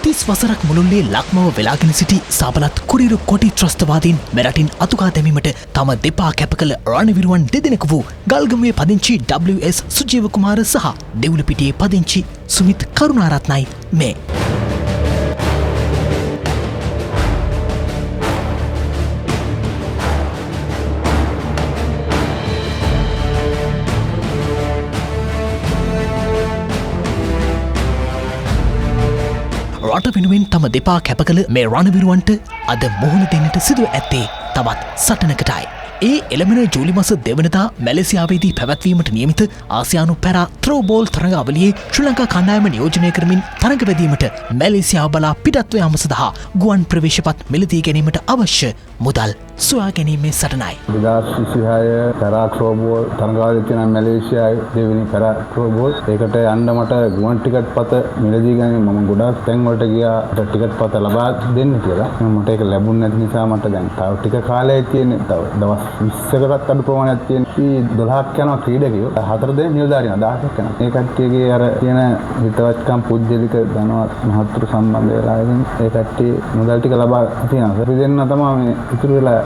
30 වසරක් මුළුල්ලේ ලක්මව වෙලාගෙන සිටි සාබලත් කුරිරු කොටි ත්‍රස්තවාදීන් මෙරටින් අතුකා දැමීමට තම දෙපා කැප කළ රණවිරුවන් දෙදෙනෙකු වූ ගල්ගමුවේ පදිංචි WS සුජීව කුමාර සහ දෙවුලපිටියේ පදිංචි සුමිත් කරුණාරත්නයි මේ. රට වෙනුවෙන් තම දෙපා කැප කළ මේ රණවිරුවන්ට අද මුහුණ දෙන්නට සිදුව ඇත්තේ තවත් සටනකටයි. ඒ එළමෙන ජූලි මස දෙවනදා මැලේසියාවේදී පැවැත්වීමට නියමිත ආසියානු පැරා ත්‍රෝබෝල් තරඟාවලියේ ශ්‍රී ලංකා කණ්ඩායම නියෝජනය කරමින් තරඟවැදීමට මැලේසියාව බලා පිටත්ව යාම සඳහා ගුවන් ප්‍රවේශපත් මිලදී ගැනීමට අවශ්‍ය මුදල් සොයා ගැනීමේ සටනයි. 2026 පැරා ත්‍රෝබෝල් තරඟාවලියේ තියෙන මැලේසියාවේ දෙවෙනි පැරා ත්‍රෝබෝල් ඒකට යන්න මට ගුවන් ටිකට් පත මිලදී ගැනීම මම ගොඩාක් තැන් වලට ගියා ටිකට් පත ලබා දෙන්න කියලා. මට ඒක ලැබුණ නැති නිසා මට දැන් තව ටික කාලයක් තියෙන තව දවස් 20කටත් අඩු ප්‍රමාණයක් තියෙන 12ක් යනවා ක්‍රීඩකයෝ 4 දෙනෙක් නිලධාරීන් 10ක් යනවා. ඒ කට්ටියගේ අර තියෙන හිතවත්කම් පුජ්‍යලික ධනවත් මහත්තුරු සම්බන්ධ වෙලා ඉතින් ඒ කට්ටිය මුදල් ටික ලබා තියෙනවා. අපි දෙන්න තමයි මේ ඉතුරු වෙලා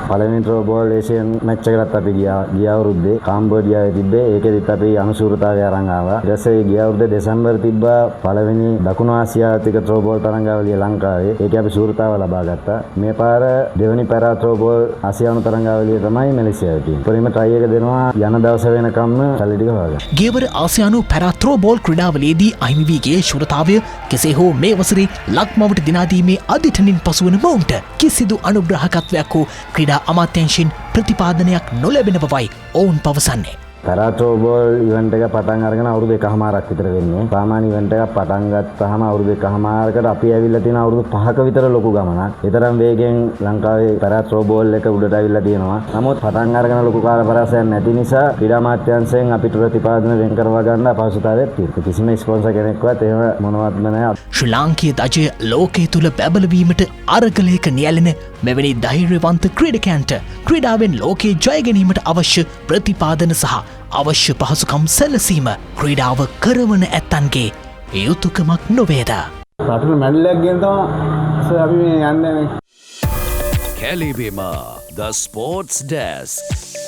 පළවෙනි ත්‍රෝබෝල් ඒෂියන් මැච් එකකට අපි ගිය අවුරුද්දේ කාම්බෝඩියාවේ තිබ්බේ. ඒකෙදිත් අපි අනුශූරතාවය අරන් ආවා. ඊට පස්සේ ගිය අවුරුද්දේ දෙසැම්බර් තිබ්බා පළවෙනි දකුණු ආසියාතික ත්‍රෝබෝල් තරඟාවලිය ලංකාවේ. ඒකේ අපි ශූරතාව ලබා ගත්තා. මේ පාර දෙවෙනි පැරා ත්‍රෝබෝල් ආසියානු තරඟාවලිය තමයි මැලේසියාවේ තියෙන්නේ. පරිම ට්‍රයි එක දෙනවා යන දවස වෙනකම්ම සල්ලි ටික හොයාගන්න. ගියවර ආසියානු පැරා ත්‍රෝබෝල් ක්‍රීඩාවලියේදී අහිමි වී ගිය ශූරතාවය කෙසේ හෝ මේ වසරේ ලක්මවට දිනා දීමේ අදිටනින් පසුවන මොවුන්ට කිසිදු අනුග්‍රහකත්වයක් හෝ ක්‍රීඩා අමාත්‍යාංශයෙන් ප්‍රතිපාදනයක් නොලැබෙන බවයි ඔවුන් පවසන්නේ. පැරා ත්‍රෝබෝල් ඉවෙන්ට් එක පටන් අරගෙන අවුරුදු 1කමාරක් විතර වෙන්නේ. සාමාන්‍ය ඉවෙන්ට් එකක් පටන් ගත්තාම අවුරුදු 1කමාරකට අපි ඇවිල්ලා තියෙන අවුරුදු 5ක විතර ලොකු ගමනක්. ඊතරම් වේගෙන් ලංකාවේ පැරා ත්‍රෝබෝල් එක උඩට ඇවිල්ලා තියෙනවා. නමුත් පටන් අරගෙන ලොකු කාලපරාසයක් නැති නිසා ක්‍රීඩා අමාත්‍යාංශයෙන් අපිට ප්‍රතිපාදන වෙන් කරවා ගන්න අපහසුතාවයක් තියෙනවා. කිසිම ස්පොන්සර් කෙනෙක්වත් එහෙම මොනවත්ම නැහැ. ශ්‍රී ලාංකීය දජය ලෝකයේ තුල බැබලවීමට අරගලයක නියැලෙන මෙවැනි ධෛර්යවන්ත ක්‍රීඩකයන්ට ක්‍රීඩාවෙන් ලෝකයේ ජය ගැනීමට අවශ්‍ය ප්‍රතිපාදන සහ අවශ්‍ය පහසුකම් සැලසීම ක්‍රීඩාව කරවන ඇත්තන්ගේ යුතුකමක් නොවේද? රටට මැඩලයක් ගෙන තමයි අපි මේ යන්නේ. Kelly Bima, the Sports Desk.